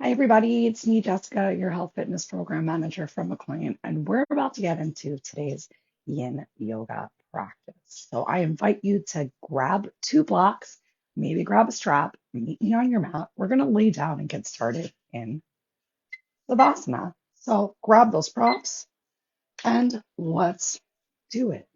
Hi, everybody. It's me, Jessica, your health fitness program manager from McLean, and we're about to get into today's yin yoga practice. So I invite you to grab two blocks, maybe grab a strap, meet me on your mat. We're going to lay down and get started in Savasana. So grab those props and let's do it.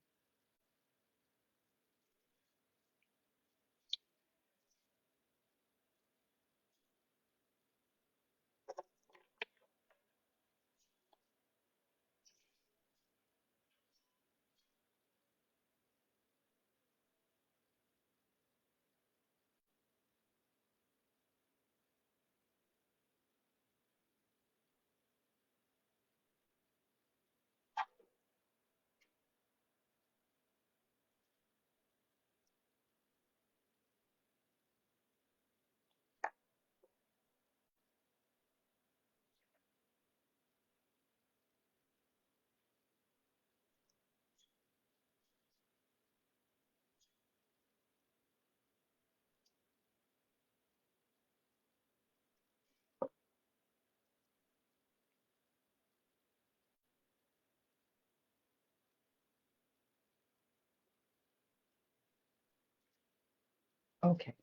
Okay.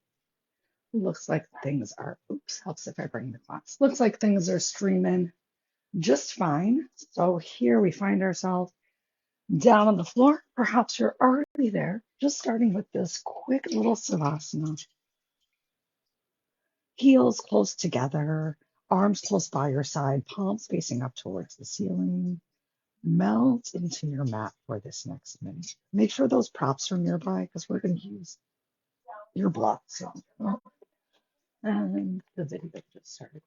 Looks like things are, oops, helps if I bring the class. Looks like things are streaming just fine. So here we find ourselves down on the floor. Perhaps you're already there, just starting with this quick little savasana. Heels close together, arms close by your side, palms facing up towards the ceiling. Melt into your mat for this next minute. Make sure those props are nearby because we're going to use your blocks. And the video just started.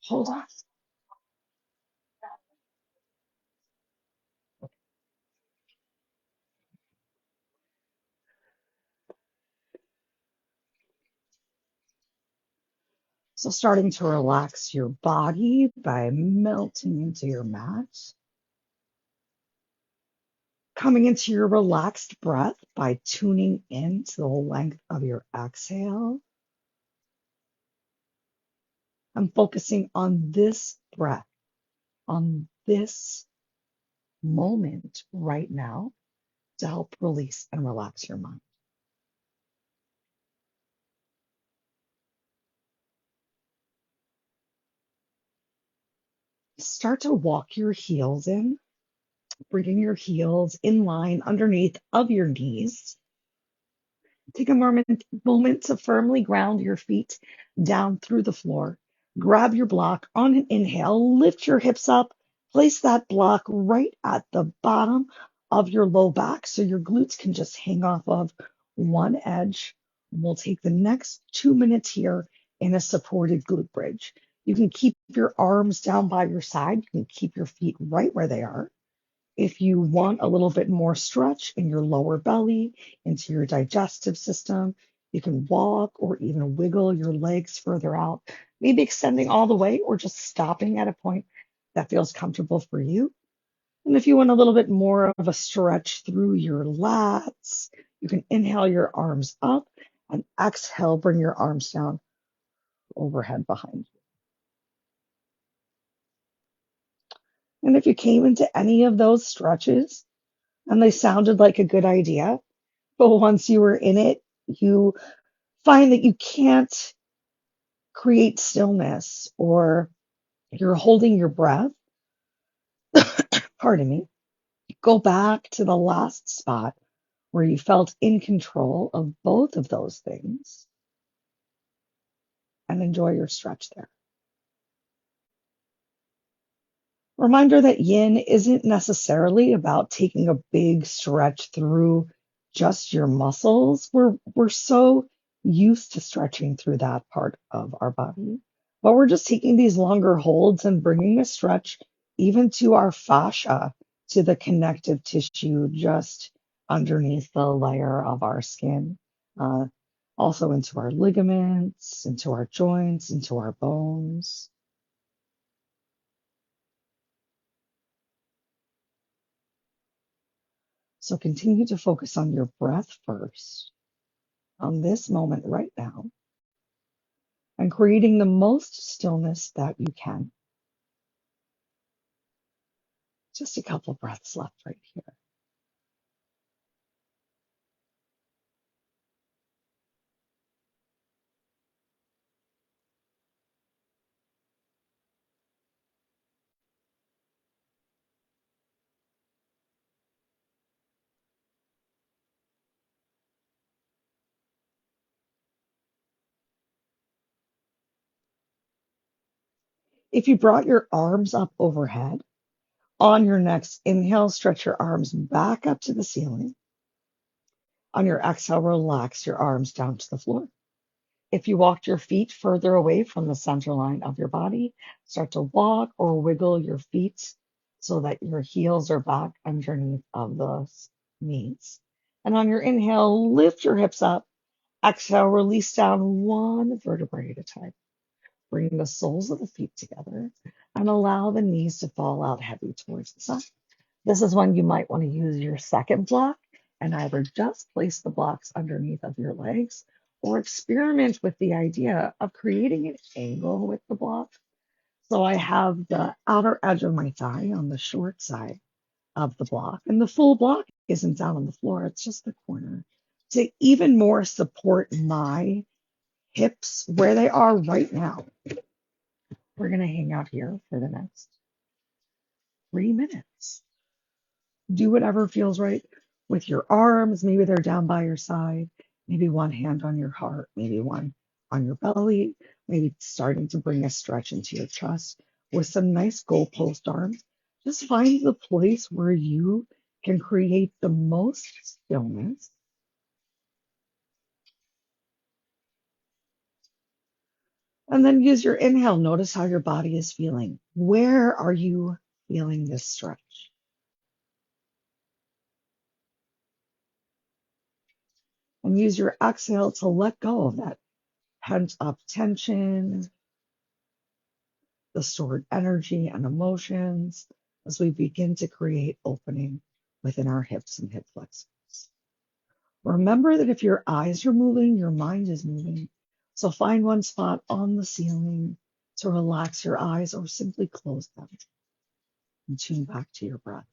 Hold on. So starting to relax your body by melting into your mat. Coming into your relaxed breath by tuning in to the length of your exhale. I'm focusing on this breath, on this moment right now to help release and relax your mind. Start to walk your heels in, bringing your heels in line underneath of your knees. Take a moment to firmly ground your feet down through the floor. Grab your block on an inhale, lift your hips up, place that block right at the bottom of your low back so your glutes can just hang off of one edge. We'll take the next 2 minutes here in a supported glute bridge. You can keep your arms down by your side. You can keep your feet right where they are. If you want a little bit more stretch in your lower belly, into your digestive system, you can walk or even wiggle your legs further out, maybe extending all the way or just stopping at a point that feels comfortable for you. And if you want a little bit more of a stretch through your lats, you can inhale your arms up and exhale, bring your arms down overhead behind you. And if you came into any of those stretches and they sounded like a good idea, but once you were in it, you find that you can't create stillness or you're holding your breath. Pardon me. Go back to the last spot where you felt in control of both of those things and enjoy your stretch there. Reminder that yin isn't necessarily about taking a big stretch through just your muscles. We're so used to stretching through that part of our body, but we're just taking these longer holds and bringing a stretch even to our fascia, to the connective tissue just underneath the layer of our skin, uh, also into our ligaments, into our joints, into our bones. So continue to focus on your breath first, on this moment right now, and creating the most stillness that you can. Just a couple breaths left right here. If you brought your arms up overhead, on your next inhale, stretch your arms back up to the ceiling. On your exhale, relax your arms down to the floor. If you walked your feet further away from the center line of your body, start to walk or wiggle your feet so that your heels are back underneath of the knees. And on your inhale, lift your hips up. Exhale, release down one vertebrae at a time. Bring the soles of the feet together and allow the knees to fall out heavy towards the side. This is when you might want to use your second block and either just place the blocks underneath of your legs or experiment with the idea of creating an angle with the block. So I have the outer edge of my thigh on the short side of the block, and the full block isn't down on the floor, it's just the corner to even more support my hips where they are right now. We're going to hang out here for the next 3 minutes. Do whatever feels right with your arms. Maybe they're down by your side, maybe one hand on your heart, maybe one on your belly, maybe starting to bring a stretch into your chest with some nice goalpost arms. Just find the place where you can create the most stillness. And then use your inhale. Notice how your body is feeling. Where are you feeling this stretch? And use your exhale to let go of that pent up tension, the stored energy and emotions as we begin to create opening within our hips and hip flexors. Remember that if your eyes are moving, your mind is moving. So find one spot on the ceiling to relax your eyes or simply close them and tune back to your breath.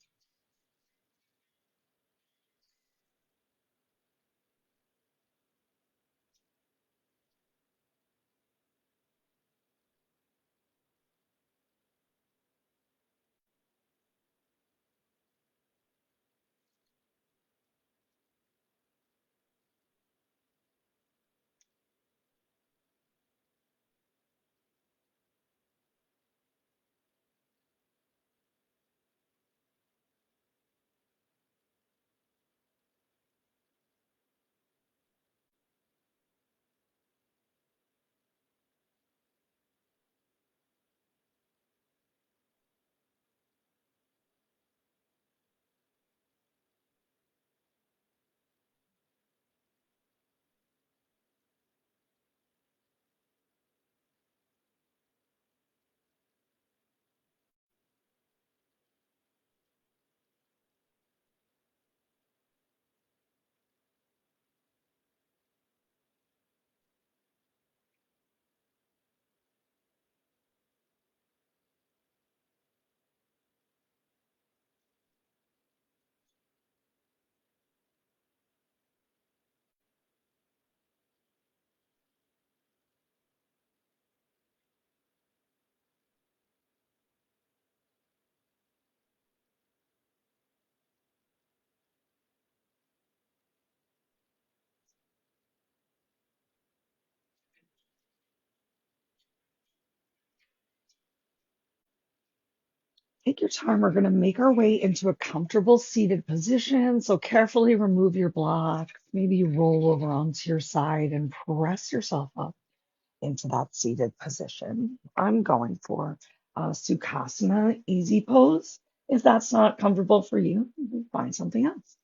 Take your time. We're going to make our way into a comfortable seated position. So carefully remove your block. Maybe you roll over onto your side and press yourself up into that seated position. I'm going for Sukhasana, easy pose. If that's not comfortable for you, find something else.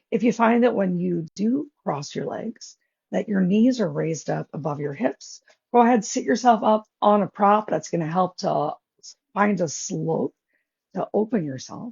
If you find that when you do cross your legs, that your knees are raised up above your hips, go ahead, sit yourself up on a prop. That's going to help to find a slope to open yourself.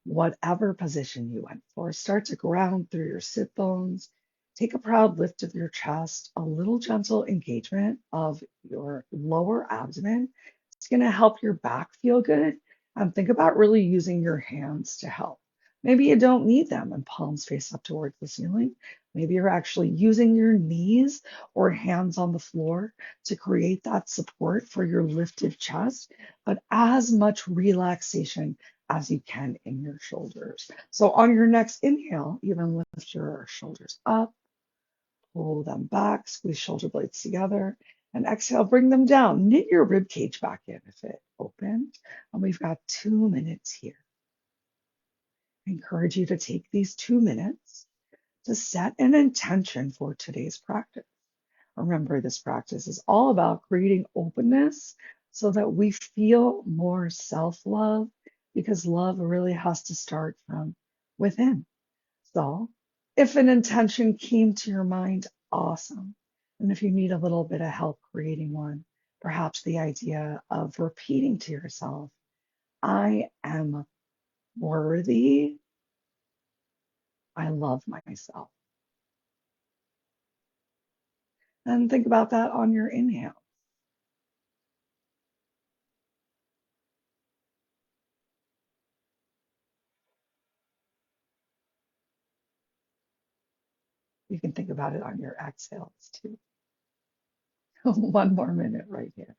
Whatever position you went for, start to ground through your sit bones. Take a proud lift of your chest, a little gentle engagement of your lower abdomen. It's going to help your back feel good. And think about really using your hands to help. Maybe you don't need them and palms face up towards the ceiling. Maybe you're actually using your knees or hands on the floor to create that support for your lifted chest, but as much relaxation as you can in your shoulders. So on your next inhale, even lift your shoulders up, pull them back, squeeze shoulder blades together, and exhale, bring them down. Knit your rib cage back in if it opened. And we've got 2 minutes here. I encourage you to take these 2 minutes to set an intention for today's practice. Remember, this practice is all about creating openness so that we feel more self love because love really has to start from within. So, if an intention came to your mind, awesome. And if you need a little bit of help creating one, perhaps the idea of repeating to yourself, I am worthy. I love myself. And think about that on your inhale. You can think about it on your exhales too. 1 more minute right here.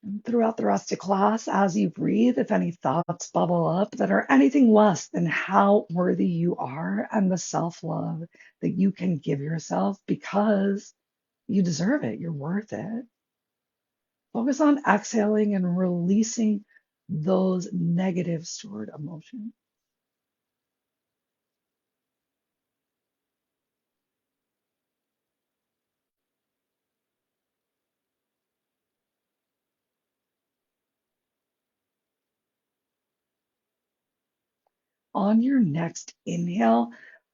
And throughout the rest of class, as you breathe, if any thoughts bubble up that are anything less than how worthy you are and the self love that you can give yourself because you deserve it, you're worth it, focus on exhaling and releasing those negative stored emotions. On your next inhale,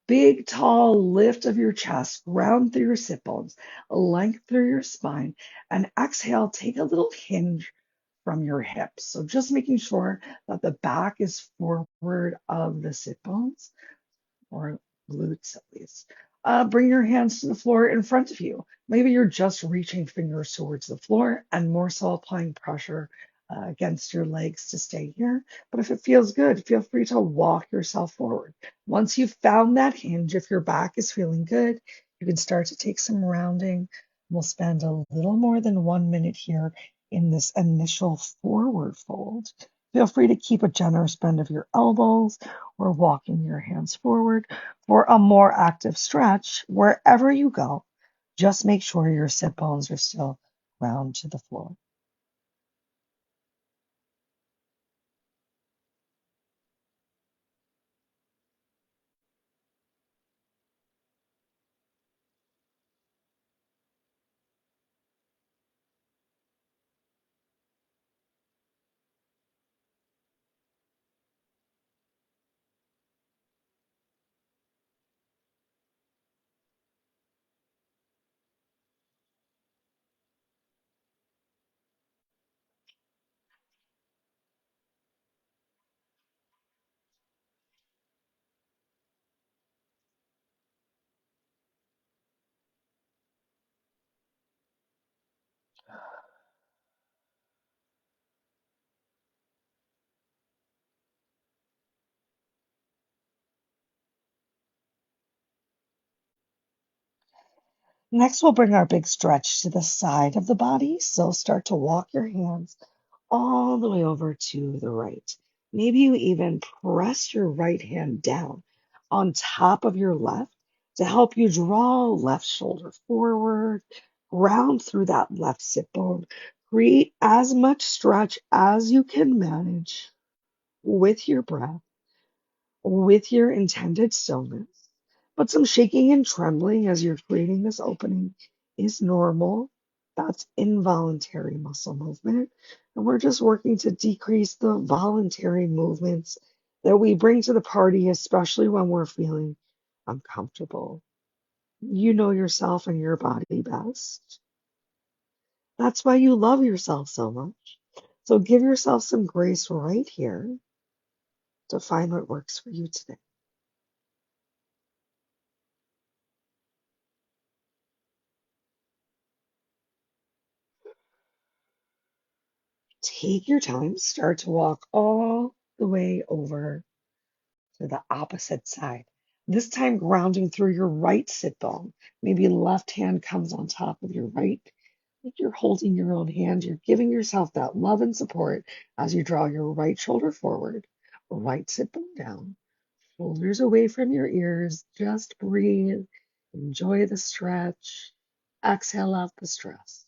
big, tall lift of your chest, round through your sit bones, length through your spine, and exhale, take a little hinge from your hips. So just making sure that the back is forward of the sit bones or glutes at least. Bring your hands to the floor in front of you. Maybe you're just reaching fingers towards the floor and more so applying pressure against your legs to stay here. But if it feels good, feel free to walk yourself forward. Once you've found that hinge, if your back is feeling good, you can start to take some rounding. We'll spend a little more than 1 minute here in this initial forward fold. Feel free to keep a generous bend of your elbows or walking your hands forward for a more active stretch. Wherever you go, just make sure your sit bones are still round to the floor. Next, we'll bring our big stretch to the side of the body. So start to walk your hands all the way over to the right. Maybe you even press your right hand down on top of your left to help you draw left shoulder forward, ground through that left sit bone. Create as much stretch as you can manage with your breath, with your intended stillness. But some shaking and trembling as you're creating this opening is normal. That's involuntary muscle movement. And we're just working to decrease the voluntary movements that we bring to the party, especially when we're feeling uncomfortable. You know yourself and your body best. That's why you love yourself so much. So give yourself some grace right here. to find what works for you today. Take your time, start to walk all the way over to the opposite side. This time grounding through your right sit bone. Maybe left hand comes on top of your right. Like you're holding your own hand. You're giving yourself that love and support as you draw your right shoulder forward, right sit bone down, shoulders away from your ears. Just breathe. Enjoy the stretch. Exhale out the stress.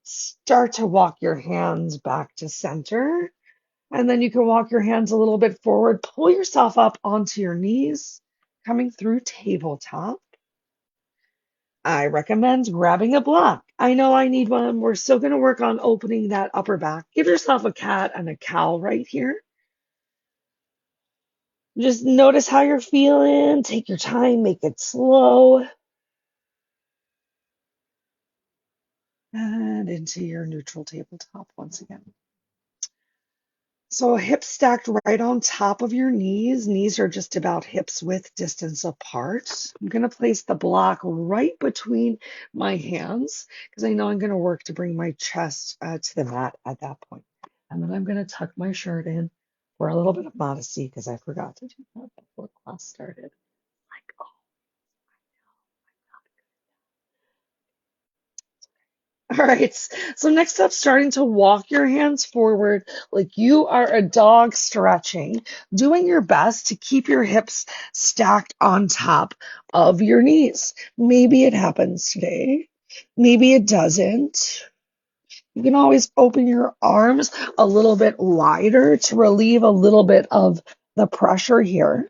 Start to walk your hands back to center. And then you can walk your hands a little bit forward, pull yourself up onto your knees, coming through tabletop. I recommend grabbing a block. I know I need one. We're still going to work on opening that upper back. Give yourself a cat and a cow right here. Just notice how you're feeling. Take your time, make it slow. And into your neutral tabletop once again. So hips stacked right on top of your knees. Knees are just about hips width distance apart. I'm going to place the block right between my hands because I know I'm going to work to bring my chest to the mat at that point. And then I'm going to tuck my shirt in for a little bit of modesty because I forgot to do that before class started. Like, oh. All right. So next up, starting to walk your hands forward like you are a dog stretching, doing your best to keep your hips stacked on top of your knees. Maybe it happens today. Maybe it doesn't. You can always open your arms a little bit wider to relieve a little bit of the pressure here.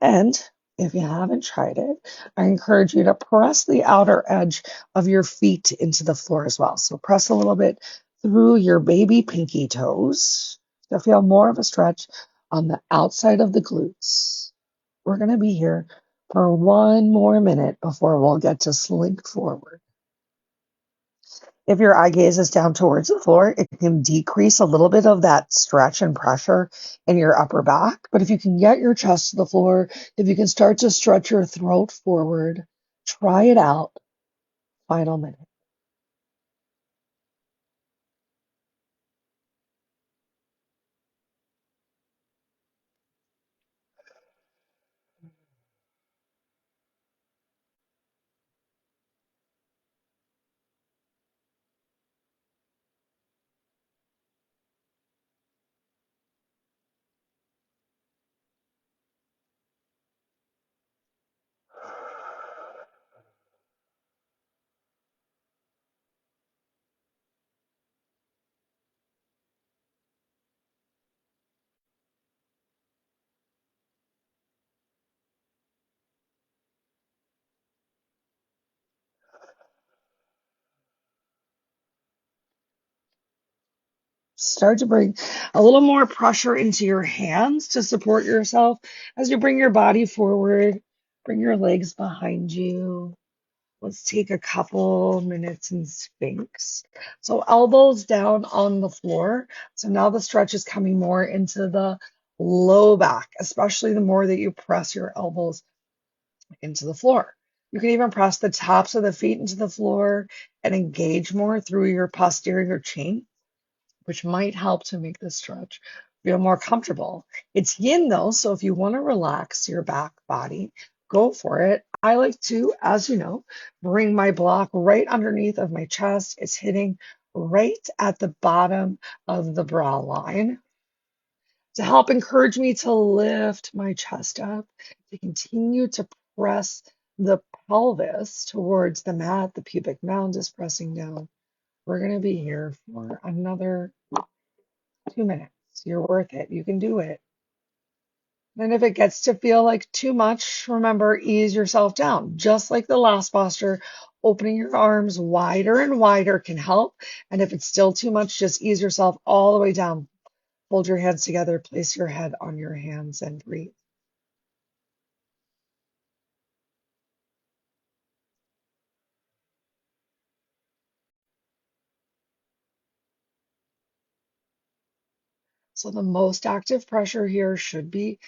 And if you haven't tried it, I encourage you to press the outer edge of your feet into the floor as well. So press a little bit through your baby pinky toes to feel more of a stretch on the outside of the glutes. We're going to be here for one more minute before we'll get to slink forward. If your eye gaze is down towards the floor, it can decrease a little bit of that stretch and pressure in your upper back. But if you can get your chest to the floor, if you can start to stretch your throat forward, try it out. Final minute. Start to bring a little more pressure into your hands to support yourself as you bring your body forward. Bring your legs behind you. Let's take a couple minutes in Sphinx. So elbows down on the floor. So now the stretch is coming more into the low back, especially the more that you press your elbows into the floor. You can even press the tops of the feet into the floor and engage more through your posterior chain, which might help to make the stretch feel more comfortable. It's yin though, so if you want to relax your back body, go for it. I like to, as you know, bring my block right underneath of my chest. It's hitting right at the bottom of the bra line to help encourage me to lift my chest up, to continue to press the pelvis towards the mat. The pubic mound is pressing down. We're going to be here for another 2 minutes. You're worth it. You can do it. And if it gets to feel like too much, remember, ease yourself down. Just like the last posture, opening your arms wider and wider can help. And if it's still too much, just ease yourself all the way down. Hold your hands together, place your head on your hands, and breathe. So the most active pressure here should be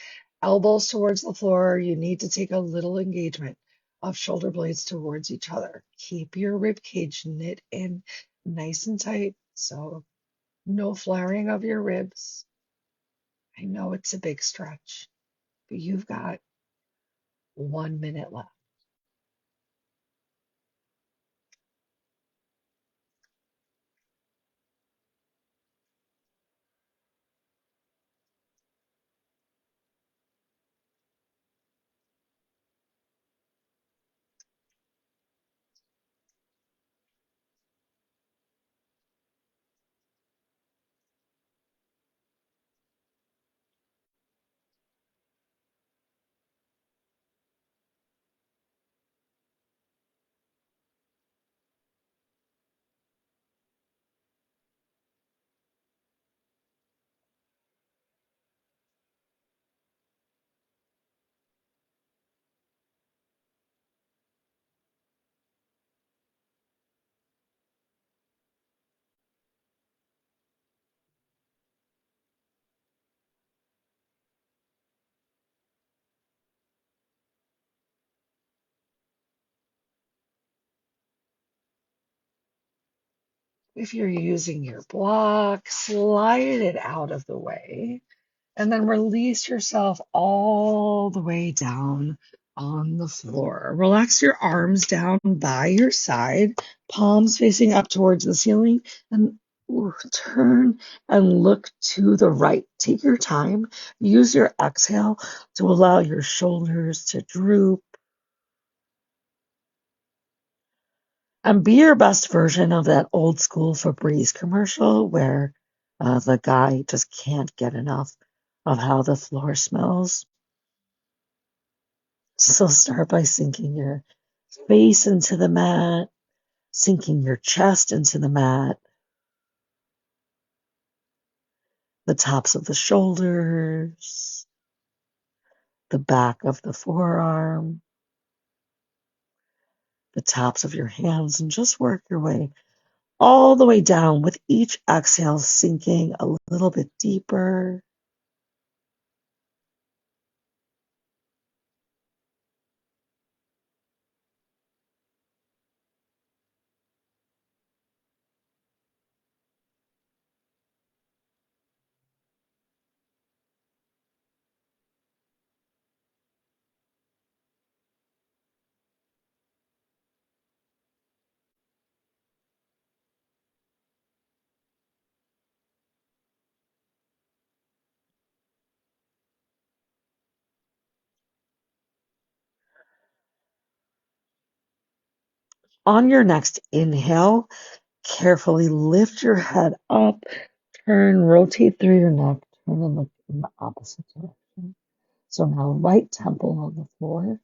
elbows towards the floor. You need to take a little engagement of shoulder blades towards each other. Keep your rib cage knit in nice and tight. So no flaring of your ribs. I know it's a big stretch, but you've got 1 minute left. If you're using your block, slide it out of the way. And then release yourself all the way down on the floor. Relax your arms down by your side, palms facing up towards the ceiling, and turn and look to the right. Take your time. Use your exhale to allow your shoulders to droop. And be your best version of that old school Febreze commercial where the guy just can't get enough of how the floor smells. So start by sinking your face into the mat, sinking your chest into the mat, the tops of the shoulders, the back of the forearm, the tops of your hands, and just work your way all the way down with each exhale, sinking a little bit deeper. On your next inhale, carefully lift your head up, turn, rotate through your neck, turn and look in the opposite direction. So now right temple on the floor.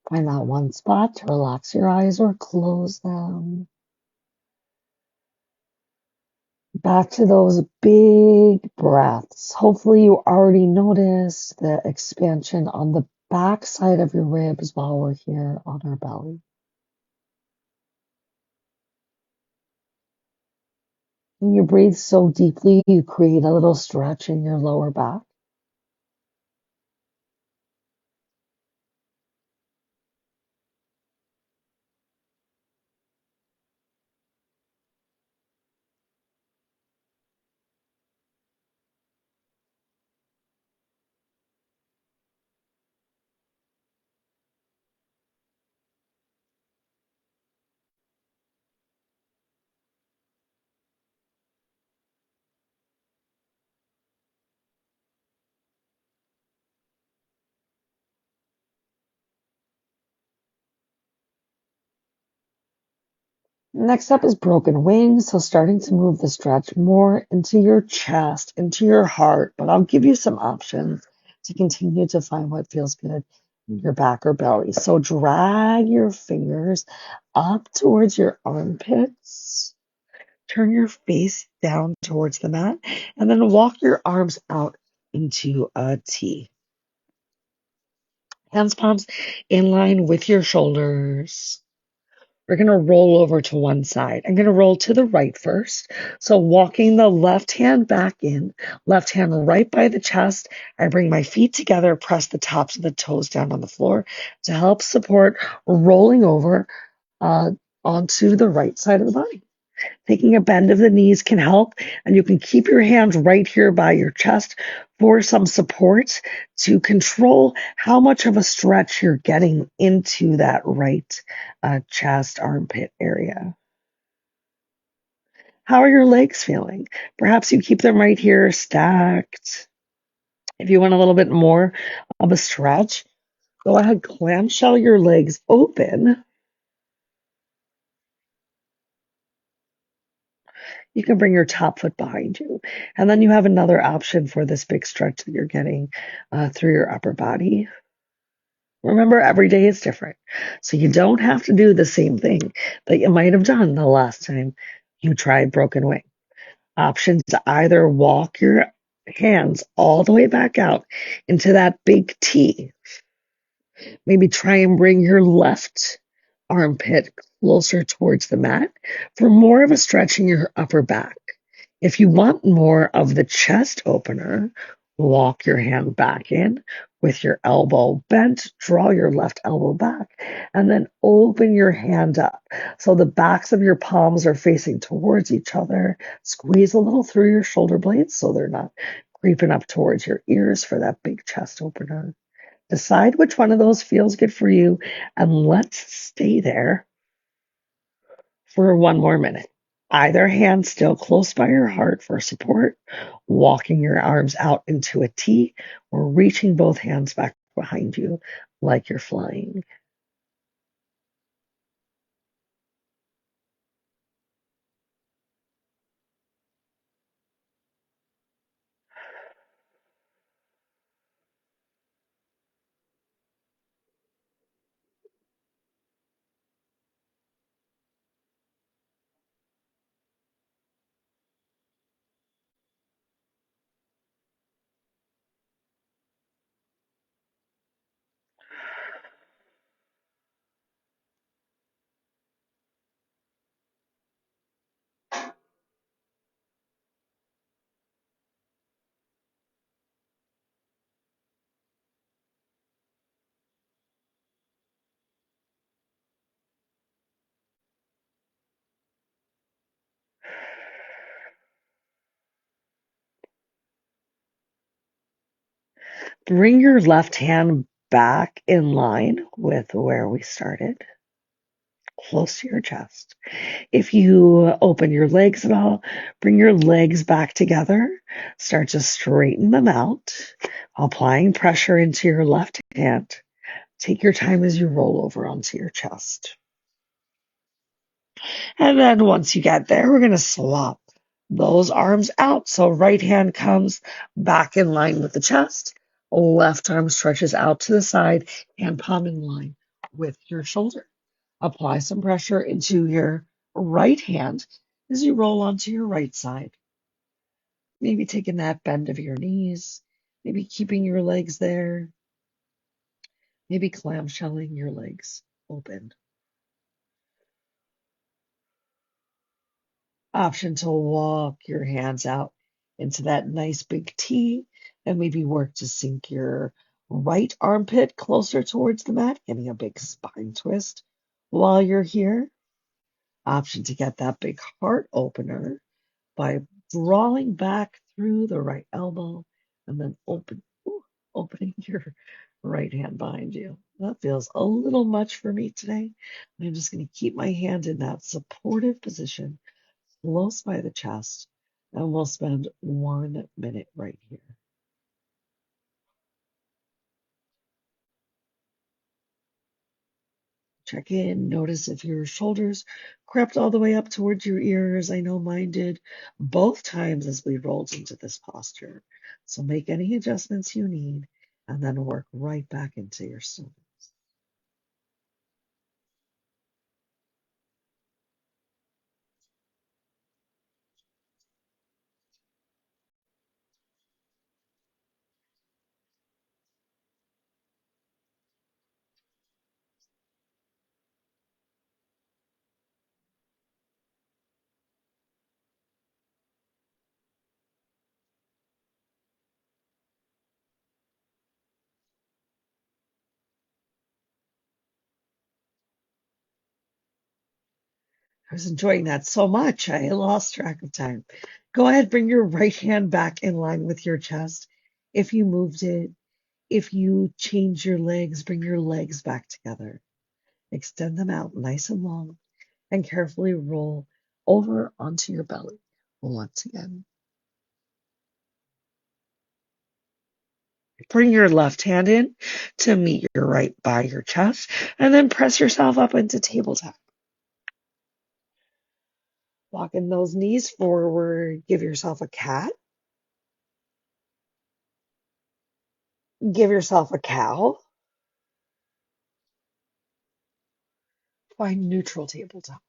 Find that one spot to relax your eyes or close them. Back to those big breaths. Hopefully you already noticed the expansion on the back side of your ribs while we're here on our belly. When you breathe so deeply, you create a little stretch in your lower back. Next up is broken wings. So starting to move the stretch more into your chest, into your heart, but I'll give you some options to continue to find what feels good in your back or belly. So drag your fingers up towards your armpits. Turn your face down towards the mat and then walk your arms out into a T. Hands palms in line with your shoulders. We're going to roll over to one side. I'm going to roll to the right first. So walking the left hand back in, left hand right by the chest. I bring my feet together, press the tops of the toes down on the floor to help support rolling over onto the right side of the body. Taking a bend of the knees can help, and you can keep your hands right here by your chest for some support to control how much of a stretch you're getting into that right chest armpit area. How are your legs feeling? Perhaps you keep them right here stacked. If you want a little bit more of a stretch, go ahead, clamshell your legs open. You can bring your top foot behind you. And then you have another option for this big stretch that you're getting through your upper body. Remember, every day is different. So you don't have to do the same thing that you might have done the last time you tried broken wing. Options to either walk your hands all the way back out into that big T. Maybe try and bring your left armpit closer towards the mat for more of a stretch in your upper back. If you want more of the chest opener, walk your hand back in with your elbow bent, draw your left elbow back, and then open your hand up. So the backs of your palms are facing towards each other. Squeeze a little through your shoulder blades so they're not creeping up towards your ears for that big chest opener. Decide which one of those feels good for you, and let's stay there for one more minute. Either hand still close by your heart for support, walking your arms out into a T, or reaching both hands back behind you like you're flying. Bring your left hand back in line with where we started, close to your chest. If you open your legs at all, bring your legs back together. Start to straighten them out, applying pressure into your left hand. Take your time as you roll over onto your chest. And then once you get there, we're going to swap those arms out. So right hand comes back in line with the chest. Left arm stretches out to the side and palm in line with your shoulder. Apply some pressure into your right hand as you roll onto your right side. Maybe taking that bend of your knees, maybe keeping your legs there, maybe clamshelling your legs open. Option to walk your hands out into that nice big T and maybe work to sink your right armpit closer towards the mat, getting a big spine twist while you're here. Option to get that big heart opener by drawing back through the right elbow and then opening your right hand behind you. That feels a little much for me today. I'm just going to keep my hand in that supportive position close by the chest, and we'll spend 1 minute right here. Check in, notice if your shoulders crept all the way up towards your ears. I know mine did both times as we rolled into this posture. So make any adjustments you need and then work right back into your stillness. I was enjoying that so much, I lost track of time. Go ahead, bring your right hand back in line with your chest. If you moved it, if you change your legs, bring your legs back together. Extend them out nice and long and carefully roll over onto your belly once again. Bring your left hand in to meet your right by your chest and then press yourself up into tabletop. Walking those knees forward, give yourself a cat, give yourself a cow, find neutral tabletop.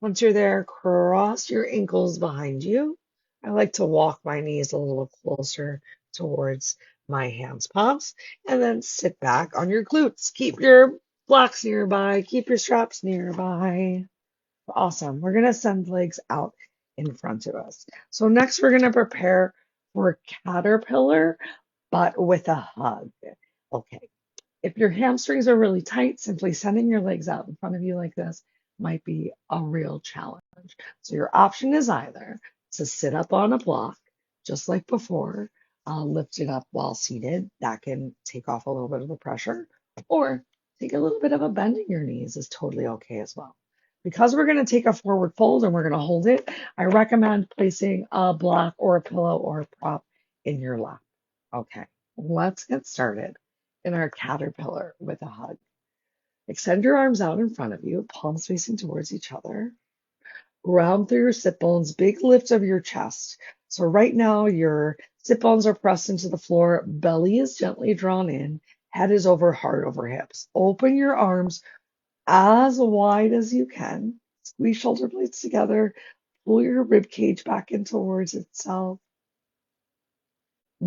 Once you're there, cross your ankles behind you. I like to walk my knees a little closer towards my hands palms and then sit back on your glutes. Keep your blocks nearby, keep your straps nearby. Awesome. We're going to send legs out in front of us. So next we're going to prepare for caterpillar, but with a hug. Okay. If your hamstrings are really tight, simply sending your legs out in front of you like this might be a real challenge. So your option is either to sit up on a block, just like before, lift it up while seated. That can take off a little bit of the pressure, or take a little bit of a bend in your knees is totally okay as well. Because we're going to take a forward fold and we're going to hold it, I recommend placing a block or a pillow or a prop in your lap. Okay, let's get started in our caterpillar with a hug. Extend your arms out in front of you, palms facing towards each other. Ground through your sit bones, big lift of your chest. So right now your sit bones are pressed into the floor, belly is gently drawn in, head is over heart over hips. Open your arms as wide as you can. Squeeze shoulder blades together, pull your rib cage back in towards itself.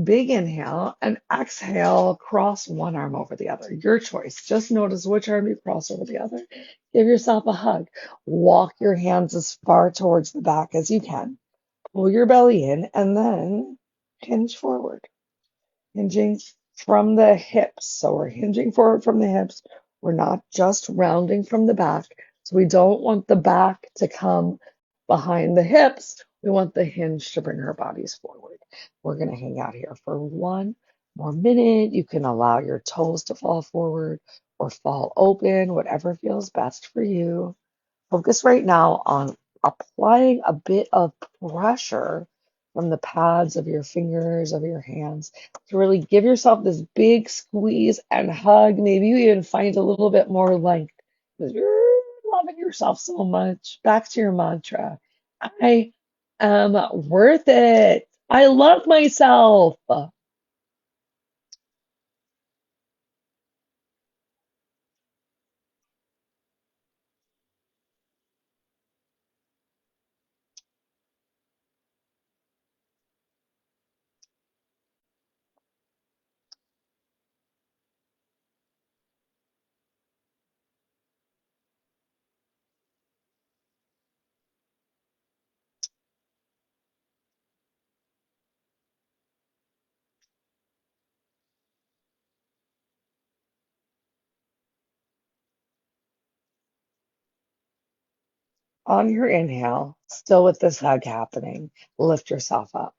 Big inhale and exhale, cross one arm over the other. Your choice. Just notice which arm you cross over the other. Give yourself a hug. Walk your hands as far towards the back as you can. Pull your belly in and then hinge forward. Hinging from the hips. So we're hinging forward from the hips. We're not just rounding from the back. So we don't want the back to come behind the hips. We want the hinge to bring our bodies forward. We're going to hang out here for one more minute. You can allow your toes to fall forward or fall open, whatever feels best for you. Focus right now on applying a bit of pressure from the pads of your fingers, of your hands, to really give yourself this big squeeze and hug. Maybe you even find a little bit more length because you're loving yourself so much. Back to your mantra. I am worth it. I love myself. On your inhale, still with this hug happening, lift yourself up.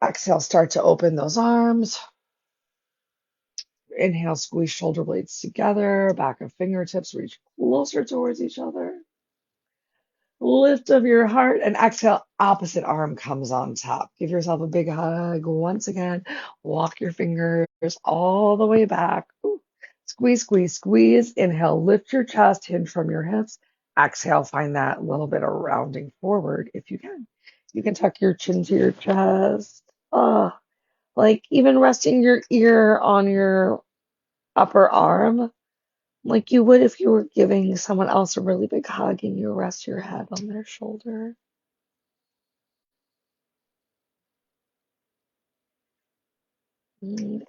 Exhale, start to open those arms. Inhale, squeeze shoulder blades together, back of fingertips reach closer towards each other. Lift of your heart and exhale, opposite arm comes on top. Give yourself a big hug once again. Walk your fingers all the way back. Ooh. Squeeze, squeeze, squeeze. Inhale, lift your chest, hinge from your hips. Exhale, find that little bit of rounding forward if you can. You can tuck your chin to your chest. Oh, like even resting your ear on your upper arm, like you would if you were giving someone else a really big hug and you rest your head on their shoulder.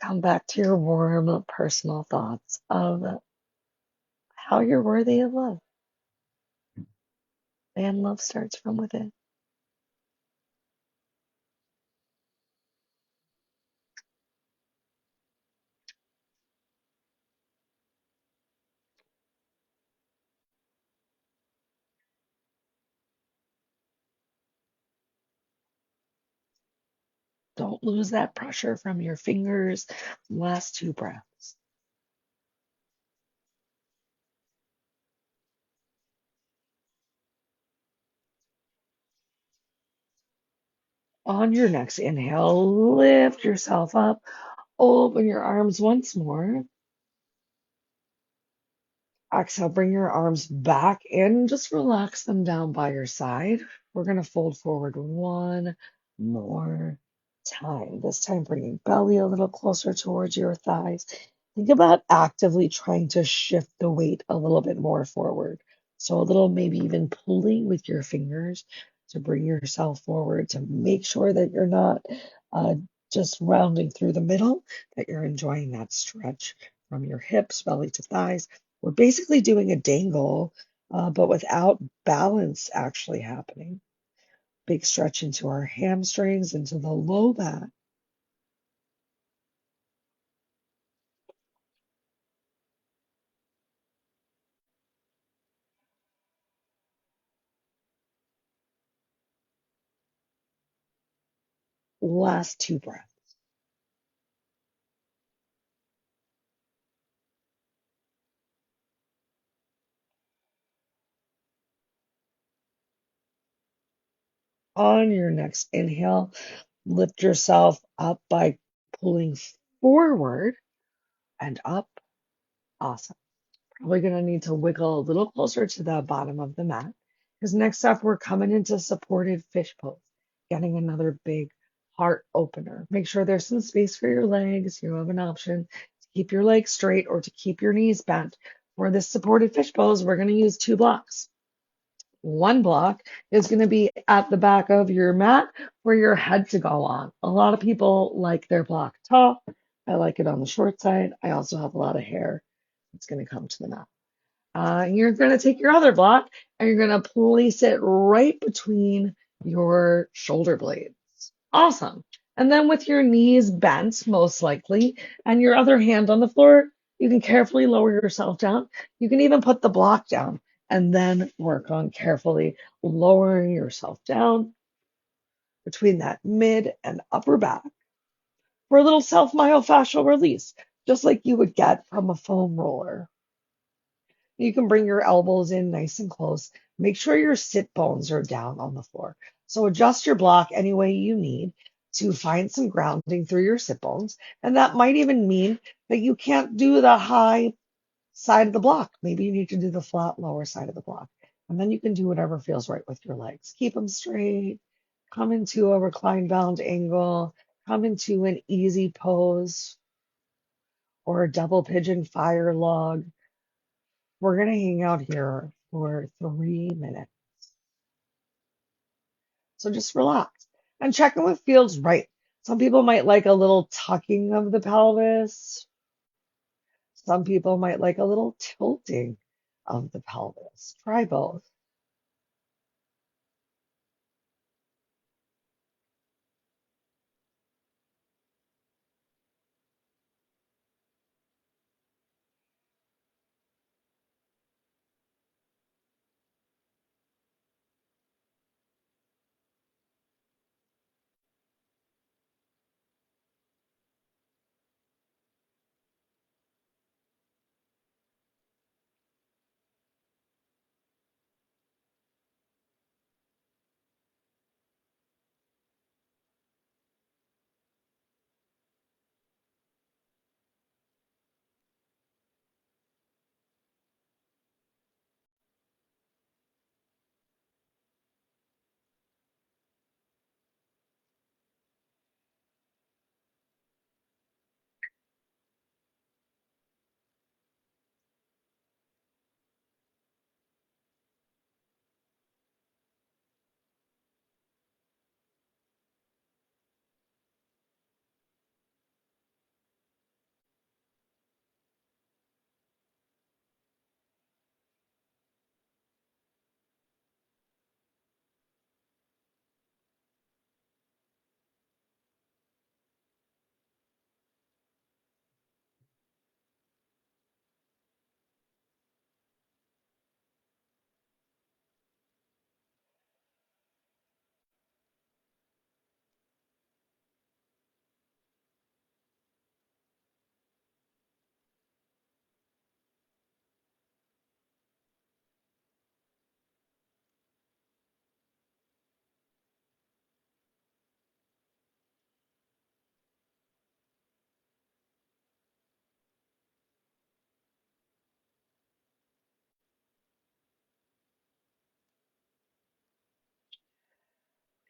Come back to your warm personal thoughts of how you're worthy of love. And love starts from within. Don't lose that pressure from your fingers. Last two breaths. On your next inhale, lift yourself up. Open your arms once more. Exhale, bring your arms back in. Just relax them down by your side. We're going to fold forward one more time. This time, bringing belly a little closer towards your thighs. Think about actively trying to shift the weight a little bit more forward. So, a little maybe even pulling with your fingers to bring yourself forward to make sure that you're not uh, just rounding through the middle, that you're enjoying that stretch from your hips, belly to thighs. We're basically doing a dangle, but without balance actually happening. Big stretch into our hamstrings, into the low back. Last two breaths. On your next inhale, lift yourself up by pulling forward and up. Awesome. Probably going to need to wiggle a little closer to the bottom of the mat because next up we're coming into supported fish pose, getting another big heart opener. Make sure there's some space for your legs. You have an option to keep your legs straight or to keep your knees bent. For this supported fish pose, we're going to use two blocks. One block is going to be at the back of your mat for your head to go on. A lot of people like their block tall. I like it on the short side. I also have a lot of hair that's going to come to the mat. You're going to take your other block and you're going to place it right between your shoulder blades. Awesome. And then with your knees bent, most likely, and your other hand on the floor, you can carefully lower yourself down. You can even put the block down and then work on carefully lowering yourself down between that mid and upper back for a little self myofascial release, just like you would get from a foam roller. You can bring your elbows in nice and close. Make sure your sit bones are down on the floor. So adjust your block any way you need to find some grounding through your sit bones. And that might even mean that you can't do the high side of the block. Maybe you need to do the flat lower side of the block. And then you can do whatever feels right with your legs. Keep them straight. Come into a reclined bound angle. Come into an easy pose or a double pigeon fire log. We're going to hang out here for 3 minutes. So just relax and check in what feels right. Some people might like a little tucking of the pelvis. Some people might like a little tilting of the pelvis. Try both.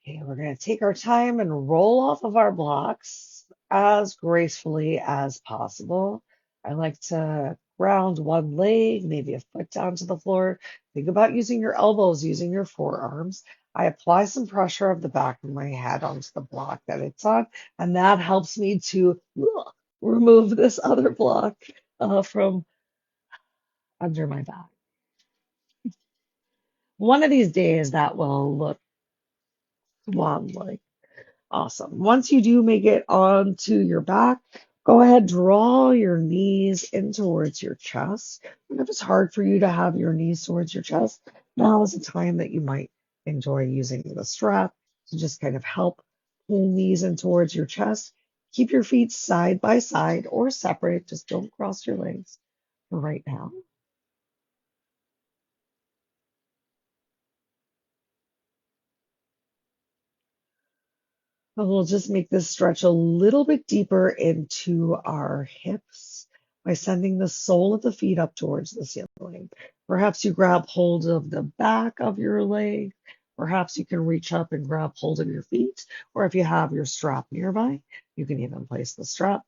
Okay, we're going to take our time and roll off of our blocks as gracefully as possible. I like to ground one leg, maybe a foot down to the floor. Think about using your elbows, using your forearms. I apply some pressure of the back of my head onto the block that it's on, and that helps me to remove this other block from under my back. One of these days that will look swan-like. Awesome. Once you do make it onto your back, go ahead, draw your knees in towards your chest. And if it's hard for you to have your knees towards your chest, now is the time that you might enjoy using the strap to just kind of help pull knees in towards your chest. Keep your feet side by side or separate. Just don't cross your legs for right now. And we'll just make this stretch a little bit deeper into our hips by sending the sole of the feet up towards the ceiling. Perhaps you grab hold of the back of your leg. Perhaps you can reach up and grab hold of your feet. Or if you have your strap nearby, you can even place the strap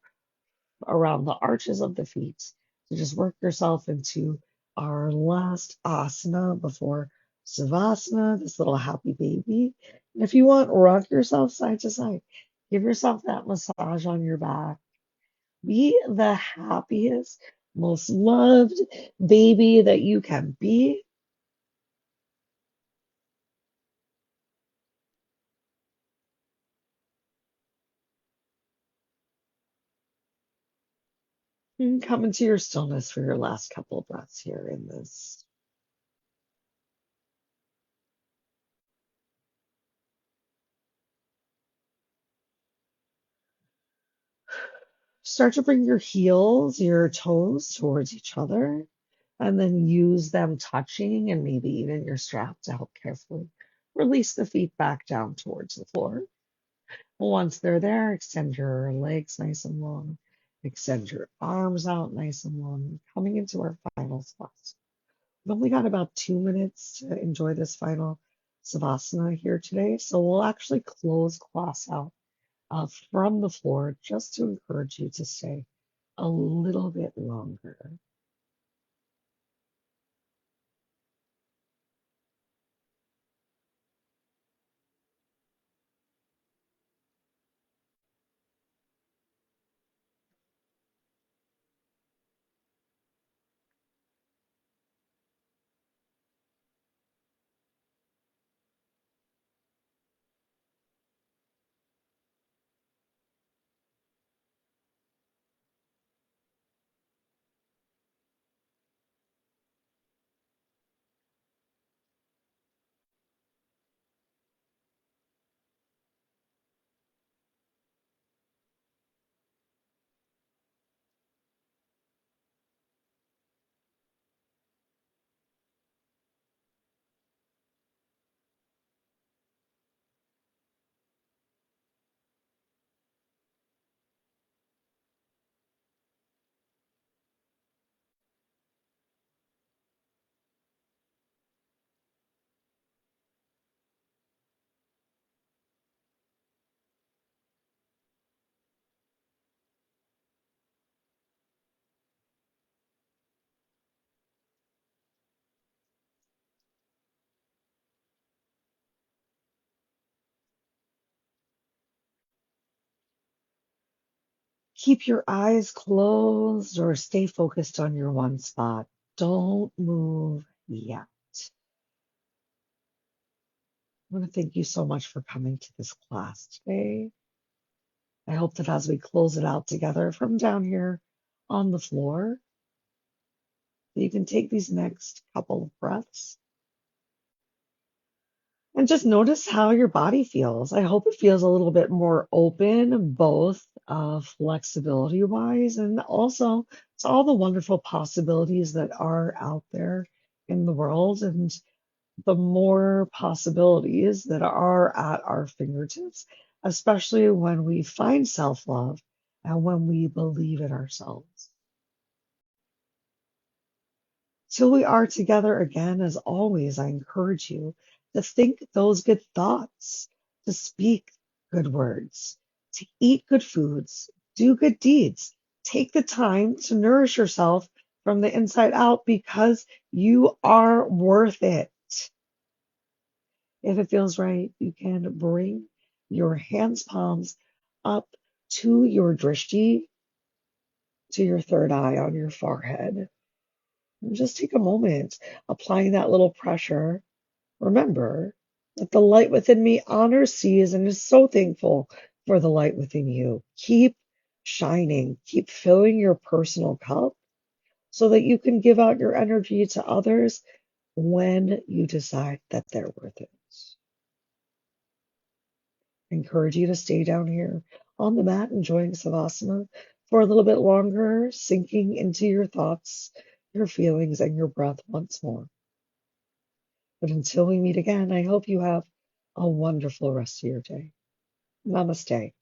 around the arches of the feet. So just work yourself into our last asana before Savasana, this little happy baby. And if you want, rock yourself side to side. Give yourself that massage on your back. Be the happiest, most loved baby that you can be. And come into your stillness for your last couple of breaths here in this. Start to bring your heels, your toes towards each other, and then use them touching and maybe even your strap to help carefully release the feet back down towards the floor. Once they're there, extend your legs nice and long, extend your arms out nice and long, coming into our final spot. We've only got about 2 minutes to enjoy this final Savasana here today, so we'll actually close class out from the floor just to encourage you to stay a little bit longer. Keep your eyes closed or stay focused on your one spot. Don't move yet. I want to thank you so much for coming to this class today. I hope that as we close it out together from down here on the floor, that you can take these next couple of breaths and just notice how your body feels. I hope it feels a little bit more open, both flexibility wise and also to all the wonderful possibilities that are out there in the world. And the more possibilities that are at our fingertips, especially when we find self love and when we believe in ourselves. Till we are together again, as always, I encourage you to think those good thoughts. to speak good words, to eat good foods, do good deeds. Take the time to nourish yourself from the inside out because you are worth it. If it feels right, you can bring your hands palms up to your drishti, to your third eye on your forehead. And just take a moment applying that little pressure. Remember that the light within me honors, sees, and is so thankful for the light within you. Keep shining, keep filling your personal cup so that you can give out your energy to others when you decide that they're worth it. I encourage you to stay down here on the mat enjoying Savasana for a little bit longer, sinking into your thoughts, your feelings, and your breath once more. But until we meet again, I hope you have a wonderful rest of your day. Namaste.